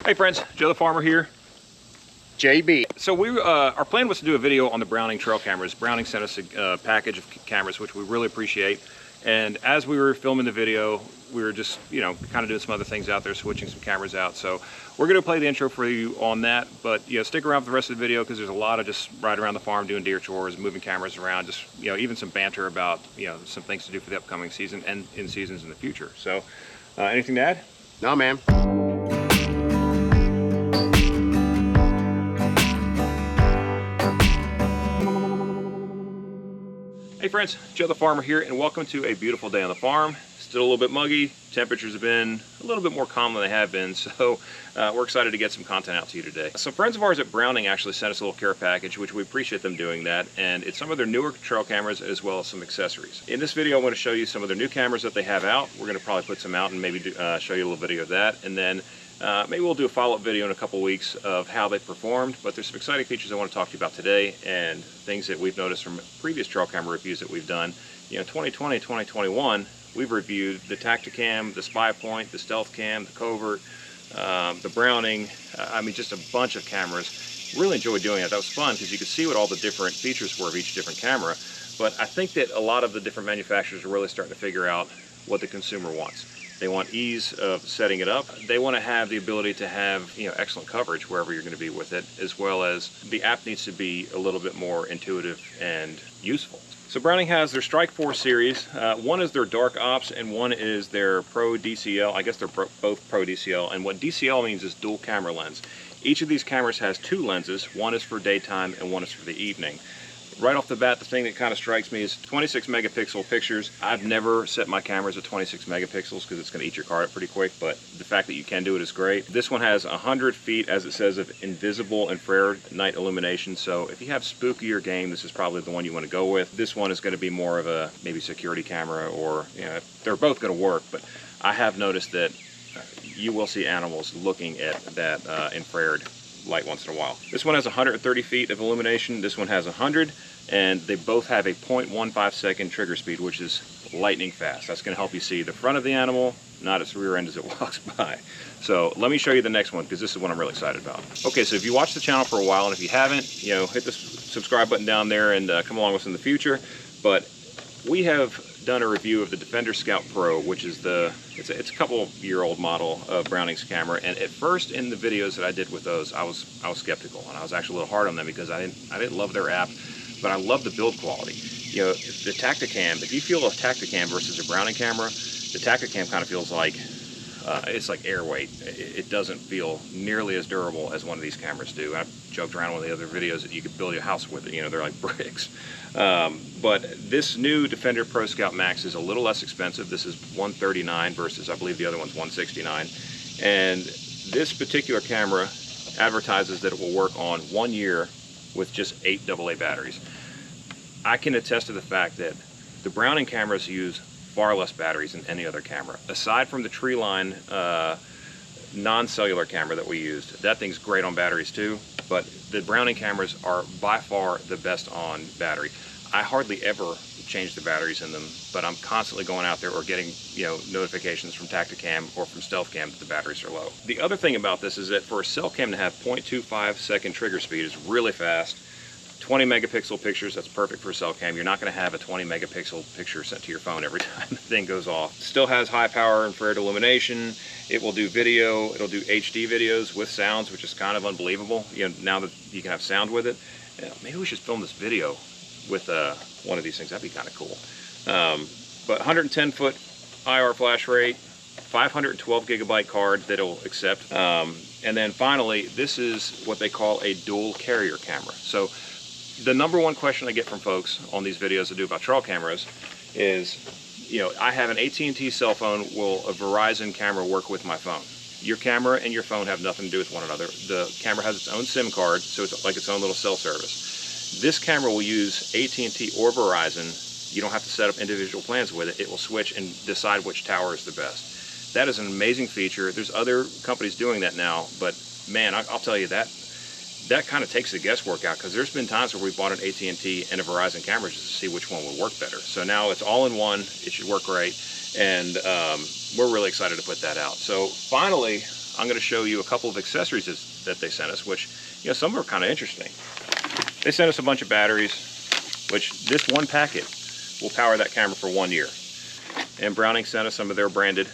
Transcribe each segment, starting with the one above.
Hey friends, Joe the Farmer here. JB. So our plan was to do a video on the Browning trail cameras. Browning sent us a package of cameras, which we really appreciate. And as we were filming the video, we were just, kind of doing some other things out there, switching some cameras out. So we're going to play the intro for you on that. But, stick around for the rest of the video because there's a lot of just riding around the farm, doing deer chores, moving cameras around, just, even some banter about, some things to do for the upcoming season and in seasons in the future. So anything to add? No, man. Hey friends, Joe the Farmer here, and welcome to a beautiful day on the farm. Still a little bit muggy. Temperatures have been a little bit more calm than they have been, so we're excited to get some content out to you today. Some friends of ours at Browning actually sent us a little care package, which we appreciate them doing that, and it's some of their newer trail cameras as well as some accessories. In this video, I'm going to show you some of their new cameras that they have out. We're going to probably put some out and maybe show you a little video of that, and then maybe we'll do a follow-up video in a couple weeks of how they performed, but there's some exciting features I want to talk to you about today and things that we've noticed from previous trail camera reviews that we've done. 2020, 2021, we've reviewed the Tacticam, the Spy Point, the Stealth Cam, the Covert, the Browning, just a bunch of cameras. Really enjoyed doing it. That was fun because you could see what all the different features were of each different camera, but I think that a lot of the different manufacturers are really starting to figure out what the consumer wants. They want ease of setting it up. They want to have the ability to have excellent coverage wherever you're going to be with it, as well as the app needs to be a little bit more intuitive and useful. So Browning has their Strike 4 series. One is their Dark Ops and one is their Pro DCL. I guess they're both Pro DCL, and what DCL means is dual camera lens. Each of these cameras has two lenses. One is for daytime and one is for the evening. Right off the bat, the thing that kind of strikes me is 26 megapixel pictures. I've never set my cameras at 26 megapixels because it's going to eat your card up pretty quick, but the fact that you can do it is great. This one has 100 feet, as it says, of invisible infrared night illumination, so if you have spookier game, this is probably the one you want to go with. This one is going to be more of a maybe security camera, or they're both going to work, but I have noticed that you will see animals looking at that infrared light once in a while. This one has 130 feet of illumination, this one has 100, and they both have a 0.15 second trigger speed, which is lightning fast. That's going to help you see the front of the animal, not its rear end as it walks by. So let me show you the next one, because this is what I'm really excited about. Okay, so if you watched the channel for a while, and if you haven't, hit the subscribe button down there and come along with us in the future. But we have done a review of the Defender Scout Pro, which is it's a couple-year-old model of Browning's camera. And at first, in the videos that I did with those, I was skeptical, and I was actually a little hard on them because I didn't love their app, but I love the build quality. The Tacticam, if you feel a Tacticam versus a Browning camera, the Tacticam kind of feels like it's like air weight. It doesn't feel nearly as durable as one of these cameras do. I've joked around in one of the other videos that you could build your house with it. They're like bricks. But this new Defender Pro Scout Max is a little less expensive. This is $139 versus I believe the other one's $169. And this particular camera advertises that it will work on 1 year with just 8 AA batteries. I can attest to the fact that the Browning cameras use far less batteries than any other camera. Aside from the Treeline non-cellular camera that we used, that thing's great on batteries too, but the Browning cameras are by far the best on battery. I hardly ever change the batteries in them, but I'm constantly going out there or getting notifications from Tacticam or from Stealth Cam that the batteries are low. The other thing about this is that for a cell cam to have 0.25 second trigger speed is really fast. 20 megapixel pictures, that's perfect for a cell cam. You're not going to have a 20 megapixel picture sent to your phone every time the thing goes off. Still has high power infrared illumination. It will do video, it'll do HD videos with sounds, which is kind of unbelievable. Now that you can have sound with it. Maybe we should film this video with one of these things. That'd be kind of cool. But 110 foot IR flash rate, 512 gigabyte card that it'll accept. And then finally, this is what they call a dual carrier camera. So the number one question I get from folks on these videos that do about trail cameras is, I have an AT&T cell phone, will a Verizon camera work with my phone? Your camera and your phone have nothing to do with one another. The camera has its own SIM card, so it's like its own little cell service. This camera will use AT&T or Verizon. You don't have to set up individual plans with it. It will switch and decide which tower is the best. That is an amazing feature. There's other companies doing that now, but man, I'll tell you that kind of takes the guesswork out, because there's been times where we bought an AT&T and a Verizon camera just to see which one would work better. So now it's all in one. It should work great, and we're really excited to put that out. So finally, I'm going to show you a couple of accessories that they sent us, which, you know, some are kind of interesting. They sent us a bunch of batteries, which this one packet will power that camera for 1 year. And Browning sent us some of their branded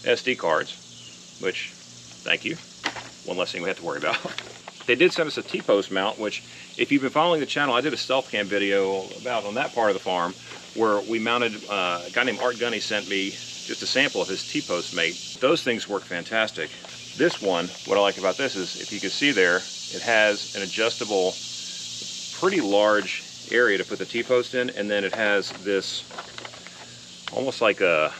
SD cards, which, thank you. One less thing we have to worry about. They did send us a T-post mount, which, if you've been following the channel, I did a stealth cam video about on that part of the farm where we mounted, a guy named Art Gunny sent me just a sample of his T-post mate. Those things work fantastic. This one, what I like about this is, if you can see there, it has an adjustable, pretty large area to put the T-post in, and then it has this almost like a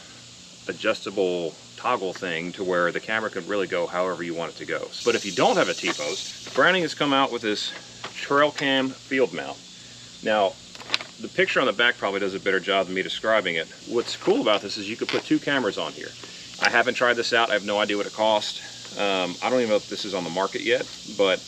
adjustable toggle thing to where the camera can really go however you want it to go. But if you don't have a T-post, Browning has come out with this trail cam field mount. Now, the picture on the back probably does a better job than me describing it. What's cool about this is you could put 2 cameras on here. I haven't tried this out. I have no idea what it costs. I don't even know if this is on the market yet, but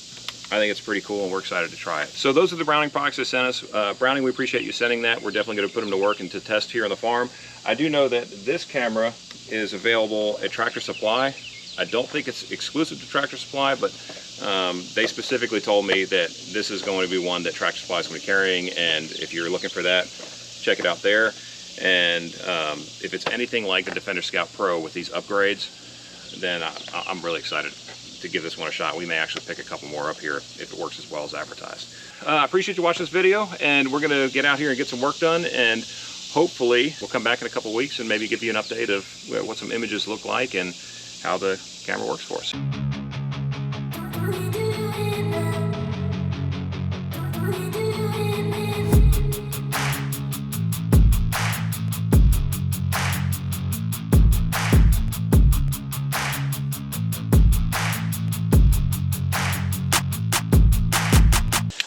I think it's pretty cool and we're excited to try it. So those are the Browning products they sent us. Browning, we appreciate you sending that. We're definitely going to put them to work and to test here on the farm. I do know that this camera is available at Tractor Supply. I don't think it's exclusive to Tractor Supply, but they specifically told me that this is going to be one that Tractor Supply is going to be carrying, and if you're looking for that, check it out there. And if it's anything like the Defender Scout Pro with these upgrades, then I'm really excited to give this one a shot. We may actually pick a couple more up here if it works as well as advertised. I appreciate you watching this video, and we're going to get out here and get some work done, and hopefully we'll come back in a couple weeks and maybe give you an update of what some images look like and how the camera works for us.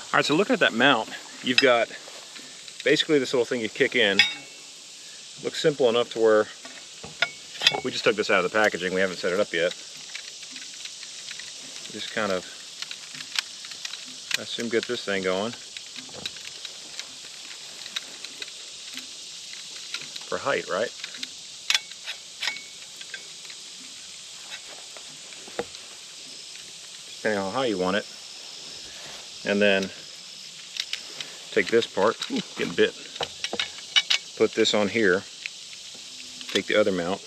All right, so looking at that mount, you've got basically this little thing you kick in. Looks simple enough to where we just took this out of the packaging. We haven't set it up yet. Just kind of, I assume, get this thing going. For height, right? Depending on how high you want it. And then take this part, getting bit, put this on here, take the other mount,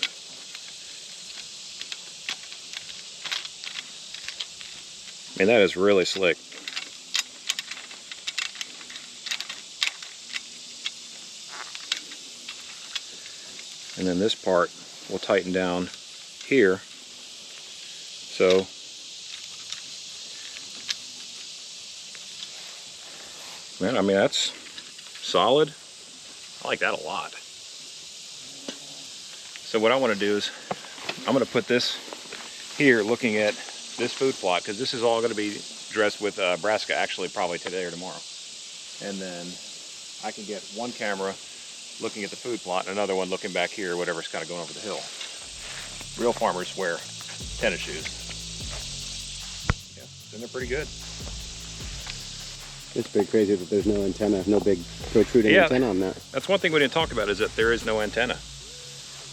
and that is really slick. And then this part will tighten down here, so man, I mean, that's solid. I like that a lot. So what I want to do is I'm going to put this here looking at this food plot, because this is all going to be dressed with brassica actually probably today or tomorrow. And then I can get one camera looking at the food plot and another one looking back here, whatever's kind of going over the hill. Real farmers wear tennis shoes. Yeah, and they're pretty good. It's pretty crazy that there's no antenna, no big protruding antenna on that. That's one thing we didn't talk about, is that there is no antenna.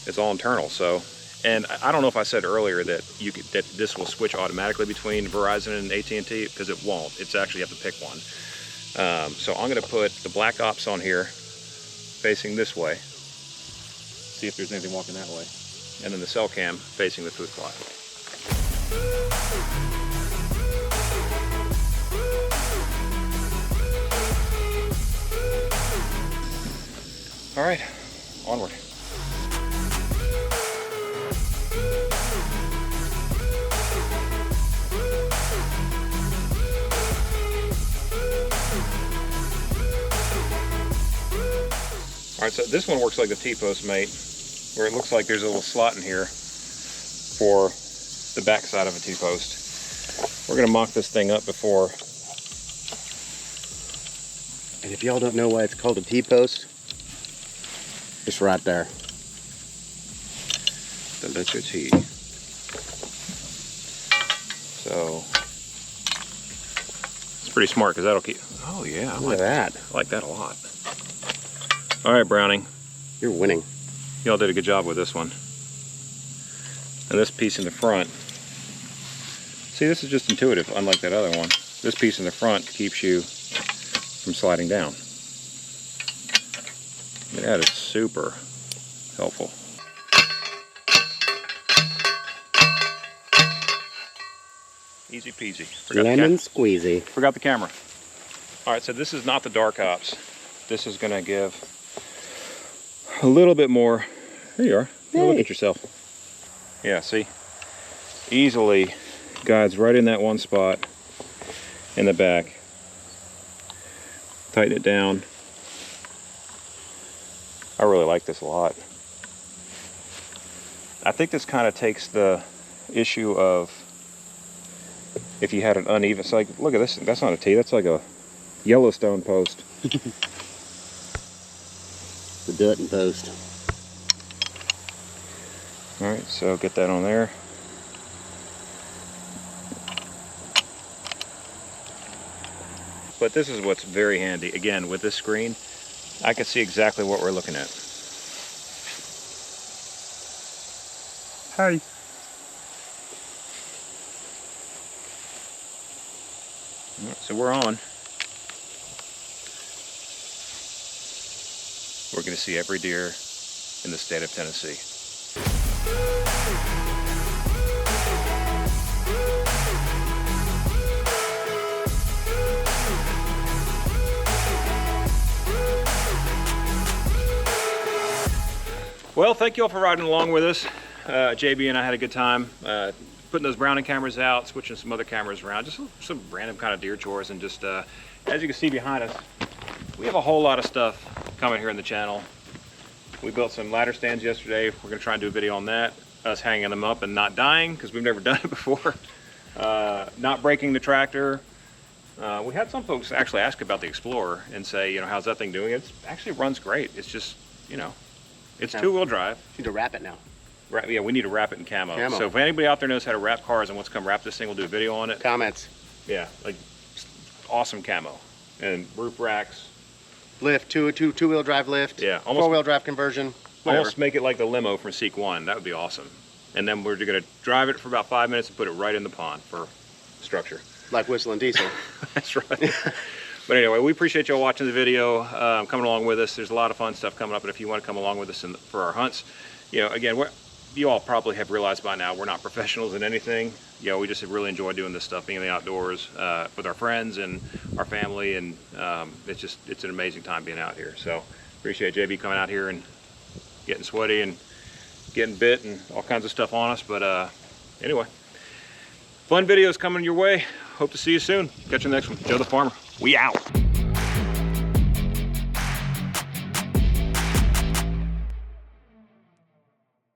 It's all internal. So, and I don't know if I said earlier that that this will switch automatically between Verizon and AT&T, because it won't. It's actually, you have to pick one. So I'm going to put the Black Ops on here, facing this way. See if there's anything walking that way. And then the cell cam facing the food plot. All right, onward. All right, so this one works like the T-post mate, where it looks like there's a little slot in here for the back side of a T-post. We're gonna mock this thing up before. And if y'all don't know why it's called a T-post, it's right there. The letter T. So it's pretty smart, because that'll keep. Oh yeah, Look at that. I like that a lot. All right, Browning, You're winning. y'all did a good job with this one. And this piece in the front See, this is just intuitive, unlike that other one. This piece in the front keeps you from sliding down. And that is super helpful. Easy peasy. Lemon squeezy. Forgot the camera. All right, so this is not the dark hops. This is gonna give a little bit more. There you are. Hey. Look at yourself. Yeah, see? Easily guides right in that one spot in the back. Tighten it down. I really like this a lot. I think this kind of takes the issue of if you had an uneven, it's like, look at this, that's not a T, that's like a Yellowstone post. The Dutton post. All right, so get that on there. But this is what's very handy. Again, with this screen, I can see exactly what we're looking at. Hi. All right, so we're on. We're going to see every deer in the state of Tennessee. Well, thank you all for riding along with us. JB and I had a good time putting those Browning cameras out, switching some other cameras around, just some random kind of deer chores, and just as you can see behind us, we have a whole lot of stuff coming here in the channel. We built some ladder stands yesterday. We're gonna try and do a video on that, us hanging them up and not dying, because we've never done it before. Not breaking the tractor. We had some folks actually ask about the Explorer and say, you know, how's that thing doing? It actually runs great. It's just, you know, it's two-wheel drive. Need to wrap it now. Yeah, we need to wrap it in camo. So if anybody out there knows how to wrap cars and wants to come wrap this thing, we'll do a video on it. Comments. Yeah, like awesome camo. And roof racks. Lift, two-wheel drive lift. Yeah, almost four-wheel drive conversion. Almost make it like the limo from Seek 1. That would be awesome. And then we're gonna drive it for about 5 minutes and put it right in the pond for structure. Like whistling diesel. That's right. But anyway, we appreciate y'all watching the video, coming along with us. There's a lot of fun stuff coming up, and if you want to come along with us for our hunts, you know, again, you all probably have realized by now we're not professionals in anything. You know, we just really enjoy doing this stuff, being in the outdoors with our friends and our family, and it's an amazing time being out here. So appreciate JB coming out here and getting sweaty and getting bit and all kinds of stuff on us. But anyway, fun videos coming your way. Hope to see you soon. Catch you in the next one. Joe the Farmer. We out.